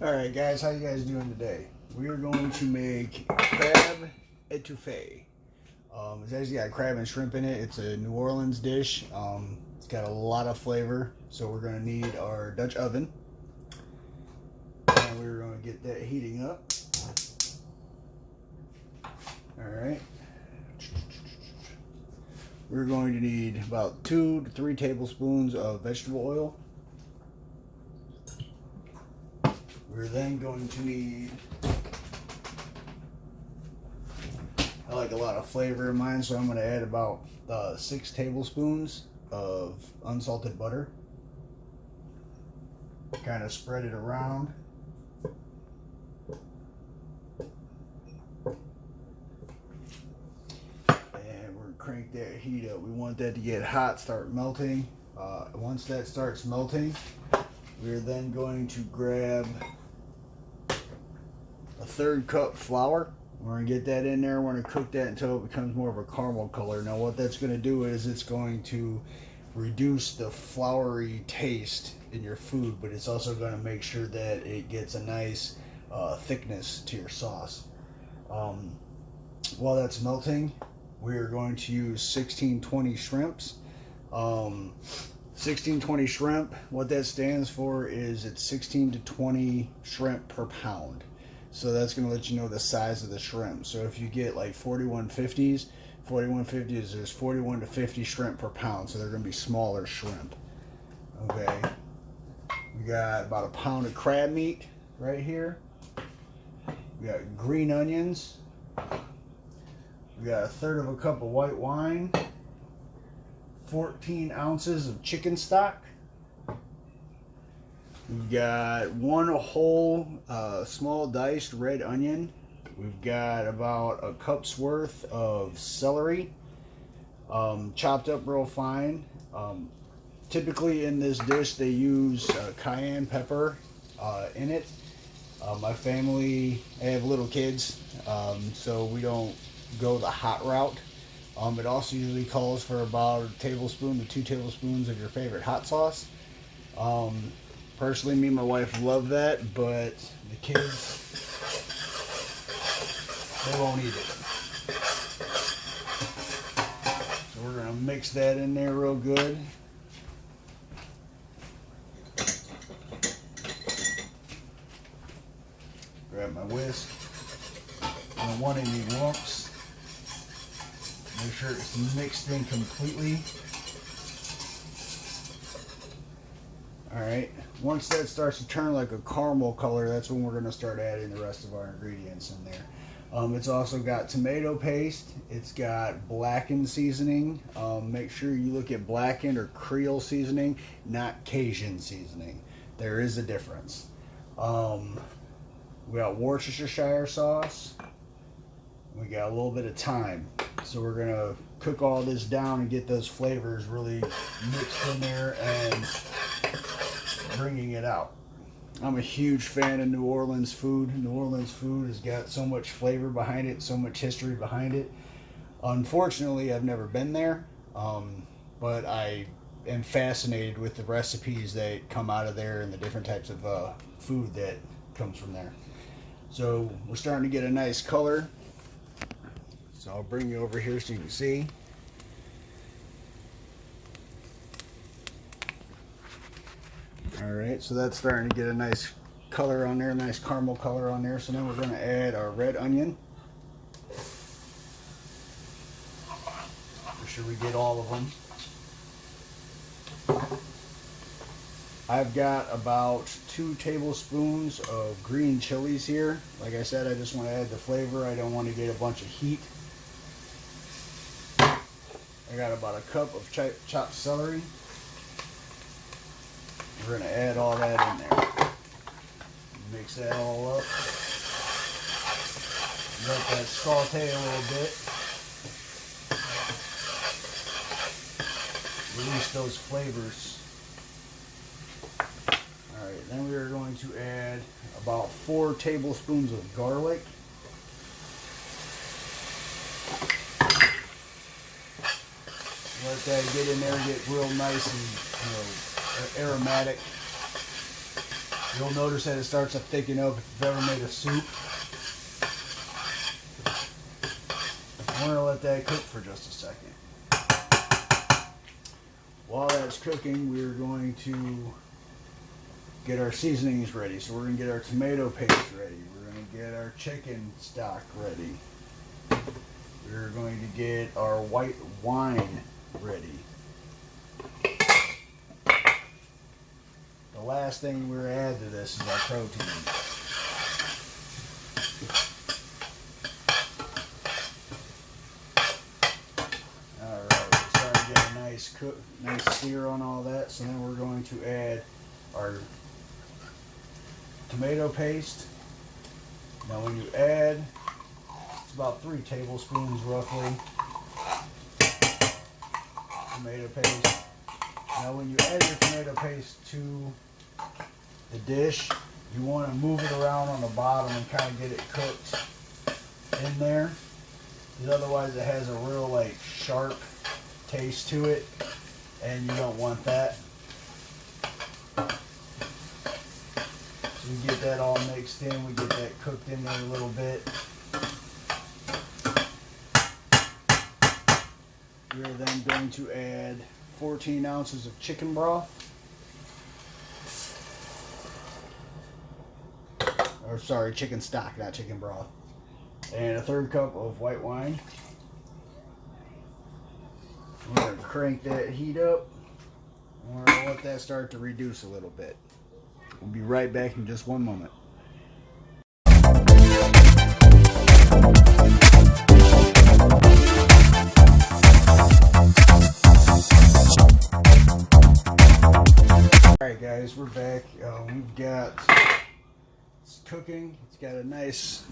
Alright guys, how you guys doing today? We are going to make crab etouffee. It's actually got crab and shrimp in it. It's a New Orleans dish. It's got a lot of flavor. So we're going to need our Dutch oven. And we're going to get that heating up. Alright. We're going to need about 2 to 3 tablespoons of vegetable oil. We're then going to need, I like a lot of flavor in mine, so I'm going to add about 6 tablespoons of unsalted butter. Kind of spread it around. And we're going to crank that heat up. We want that to get hot, start melting. Once that starts melting, we're then going to grab a 1/3 cup flour. We're going to get that in there. We're going to cook that until it becomes more of a caramel color. Now what that's going to do is it's going to reduce the floury taste in your food, but it's also going to make sure that it gets a nice thickness to your sauce. While that's melting, we're going to use 1620 shrimps. 1620 shrimp, what that stands for is it's 16 to 20 shrimp per pound. So that's going to let you know the size of the shrimp. So if you get like 4150s, there's 41 to 50 shrimp per pound. So they're going to be smaller shrimp. Okay. We got about a pound of crab meat right here. We got green onions. We got 1/3 cup of white wine. 14 ounces of chicken stock. We've got 1 whole small diced red onion. We've got about a cup's worth of celery, chopped up real fine. Typically in this dish they use cayenne pepper in it. My family, I have little kids, so we don't go the hot route. It also usually calls for about a tablespoon to 2 tablespoons of your favorite hot sauce. Personally, me and my wife love that, but the kids, they won't eat it. So we're going to mix that in there real good. Grab my whisk. I don't want any lumps. Make sure it's mixed in completely. Alright, once that starts to turn like a caramel color, that's when we're going to start adding the rest of our ingredients in there. It's also got tomato paste. It's got blackened seasoning. Make sure you look at blackened or Creole seasoning, not Cajun seasoning. There is a difference. We got Worcestershire sauce. We got a little bit of thyme. So we're going to cook all this down and get those flavors really mixed in there and bringing it out. I'm a huge fan of New Orleans food. New Orleans food has got so much flavor behind it, so much history behind it. Unfortunately, I've never been there, but I am fascinated with the recipes that come out of there and the different types of food that comes from there. So we're starting to get a nice color. So I'll bring you over here so you can see. Alright, so that's starting to get a nice color on there, a nice caramel color on there. So then we're going to add our red onion. Make sure we get all of them. I've got about 2 tablespoons of green chilies here. Like I said, I just want to add the flavor. I don't want to get a bunch of heat. I got about a cup of chopped celery. We're going to add all that in there. Mix that all up. Let that saute a little bit. Release those flavors. Alright, then we are going to add about 4 tablespoons of garlic. Let that get in there, get real nice and aromatic. You'll notice that it starts to thicken up if you've ever made a soup. We're going to let that cook for just a second. While that's cooking, we're going to get our seasonings ready. So we're going to get our tomato paste ready. We're going to get our chicken stock ready. We're going to get our white wine ready. The last thing we're going to add to this is our protein. Alright, we're starting to get a nice sear on all that. So then we're going to add our tomato paste. Now when you add, it's about 3 tablespoons roughly, tomato paste. Now when you add your tomato paste to the dish, you want to move it around on the bottom and kind of get it cooked in there, because otherwise it has a real like sharp taste to it, and you don't want that. So we get that all mixed in, we get that cooked in there a little bit. We're then going to add 14 ounces of chicken broth. Or sorry, chicken stock, not chicken broth. And a 1/3 cup of white wine. We're going to crank that heat up. We're going to let that start to reduce a little bit. We'll be right back in just one moment. Alright guys, we're back. We've got, it's cooking. It's got a nice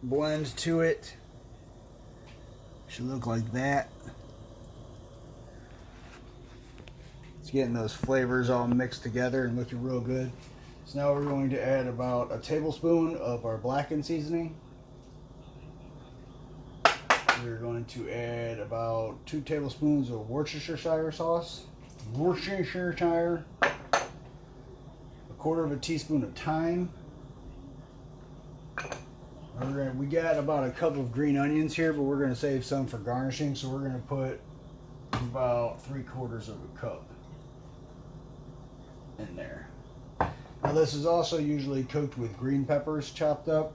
blend to it. Should look like that. It's getting those flavors all mixed together and looking real good. So now we're going to add about a tablespoon of our blackened seasoning. We're going to add about 2 tablespoons of Worcestershire sauce. Worcestershire. A 1/4 teaspoon of thyme. We got about a cup of green onions here, but we're going to save some for garnishing, so we're going to put about 3/4 cup in there. Now this is also usually cooked with green peppers chopped up.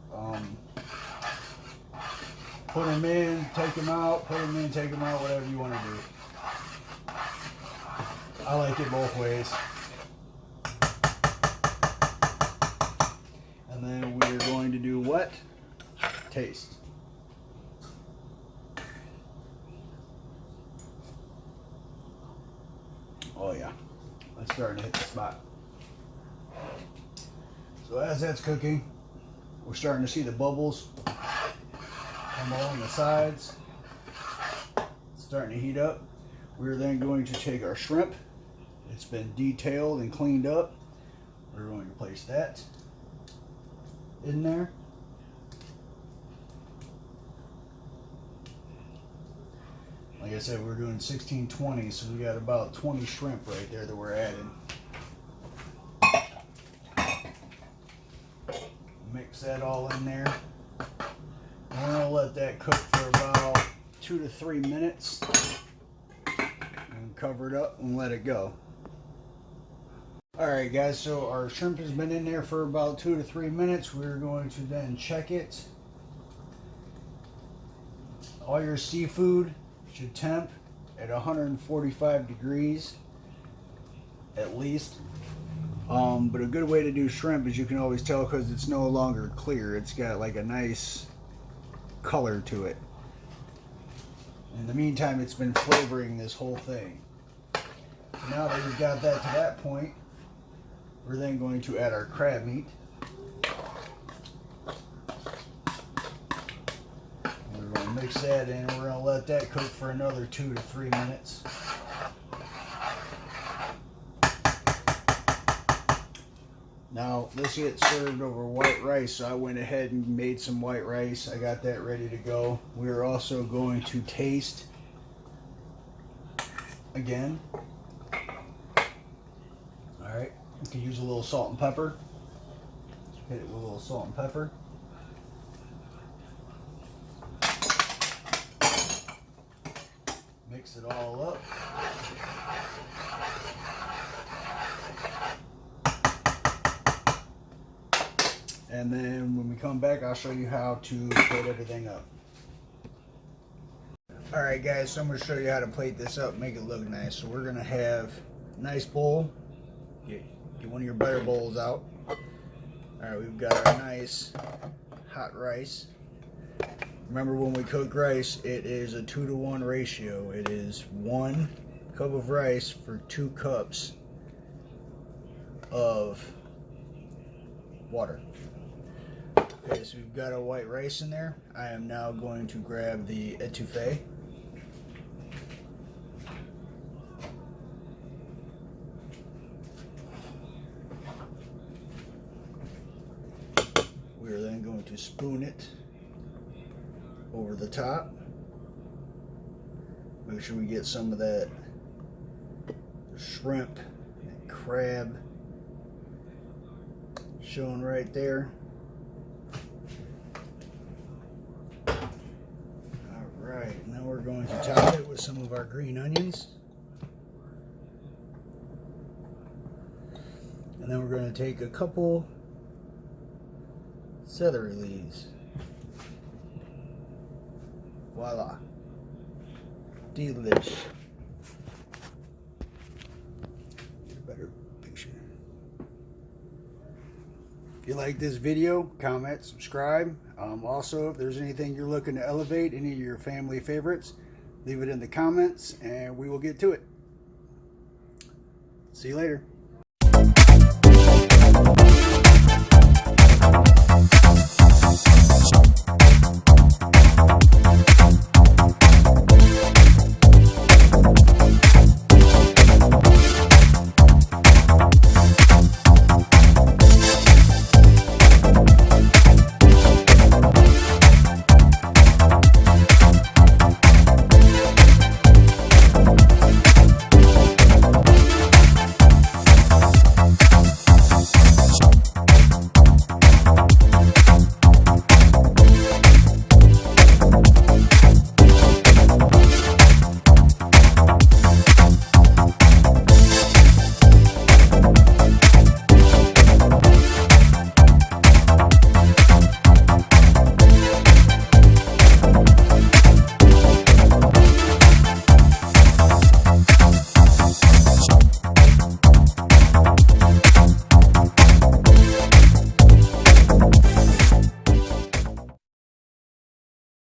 Put them in, take them out, put them in, take them out, whatever you want to do. I like it both ways. And then we're going to do what? Taste. Oh yeah, that's starting to hit the spot. So as that's cooking, we're starting to see the bubbles come along the sides. It's starting to heat up. We're then going to take our shrimp. It's been detailed and cleaned up. We're going to place that in there. Like I said, we're doing 16-20, so we got about 20 shrimp right there that we're adding. Mix that all in there. We're going to let that cook for about 2 to 3 minutes. And cover it up and let it go. Alright guys, so our shrimp has been in there for about 2 to 3 minutes. We're going to then check it. All your seafood should temp at 145 degrees at least. But a good way to do shrimp is you can always tell because it's no longer clear. It's got like a nice color to it. In the meantime, it's been flavoring this whole thing. Now that we've got that to that point, we're then going to add our crab meat. We're going to mix that in. We're going to let that cook for another 2 to 3 minutes. Now, this gets served over white rice, so I went ahead and made some white rice. I got that ready to go. We're also going to taste again. Alright, You can use a little salt and pepper. Hit it with a little salt and pepper. Mix it all up. And then when we come back, I'll show you how to plate everything up. Alright guys, so I'm going to show you how to plate this up, make it look nice. So we're going to have a nice bowl. Get one of your better bowls out. Alright, we've got our nice hot rice. Remember, when we cook rice, it is a 2-to-1 ratio. It is 1 cup of rice for 2 cups of water. Okay, so we've got our white rice in there. I am now going to grab the etouffee. We are then going to spoon it over the top. Make sure we get some of that shrimp and crab showing right there. Alright, now we're going to top it with some of our green onions. And then we're going to take a couple celery leaves. Voila. Delish. Get a better picture. If you like this video, comment, subscribe. Also, if there's anything you're looking to elevate, any of your family favorites, leave it in the comments and we will get to it. See you later.